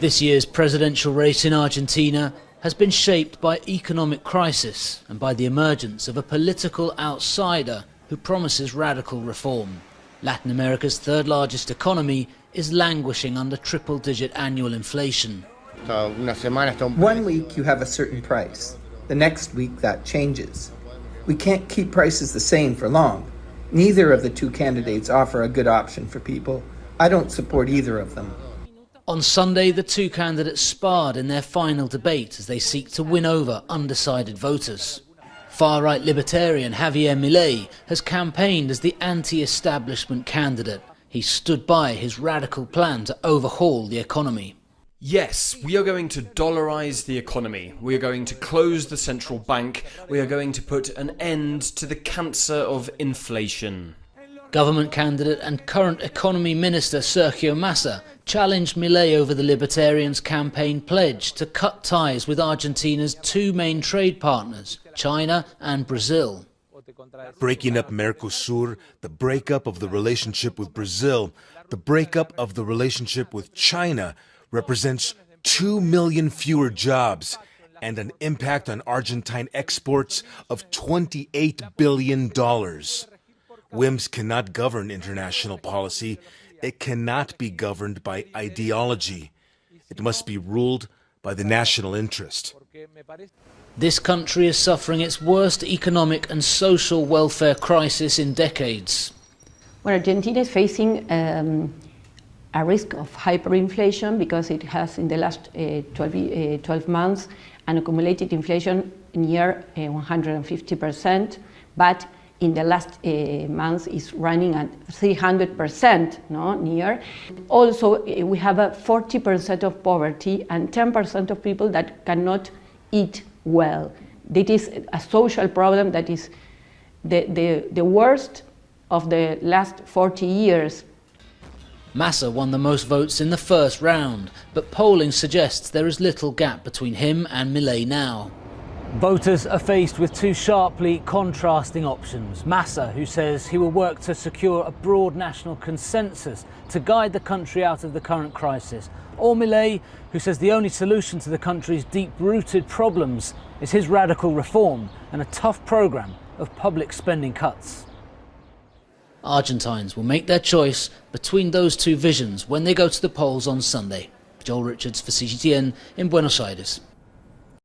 This year's presidential race in Argentina has been shaped by economic crisis and by the emergence of a political outsider who promises radical reform. Latin America's third largest economy is languishing under triple-digit annual inflation. 1 week you have a certain price. The next week that changes. We can't keep prices the same for long. Neither of the two candidates offer a good option for people. I don't support either of them. On Sunday, the two candidates sparred in their final debate as they seek to win over undecided voters. Far-right Libertarian Javier Milei has campaigned as the anti-establishment candidate. He stood by his radical plan to overhaul the economy. Yes, we are going to dollarize the economy. We are going to close the central bank. We are going to put an end to the cancer of inflation. Government candidate and current economy minister Sergio Massa challenged Milei over the Libertarians' campaign pledge to cut ties with Argentina's two main trade partners, China and Brazil. Breaking up Mercosur, the breakup of the relationship with Brazil, the breakup of the relationship with China represents 2 million fewer jobs and an impact on Argentine exports of $28 billion. Whims cannot govern international policy. It cannot be governed by ideology. It must be ruled by the national interest. This country is suffering its worst economic and social welfare crisis in decades. Well, Argentina is facing a risk of hyperinflation because it has in the last 12 months an accumulated inflation near 150%, but in the last months is running at 300%, near. Also, we have a 40% of poverty and 10% of people that cannot eat well. That is a social problem that is the worst of the last 40 years. Massa won the most votes in the first round, but polling suggests there is little gap between him and Milei now. Voters are faced with two sharply contrasting options. Massa, who says he will work to secure a broad national consensus to guide the country out of the current crisis, or Milei, who says the only solution to the country's deep-rooted problems is his radical reform and a tough programme of public spending cuts. Argentines will make their choice between those two visions when they go to the polls on Sunday. Joel Richards for CGTN in Buenos Aires.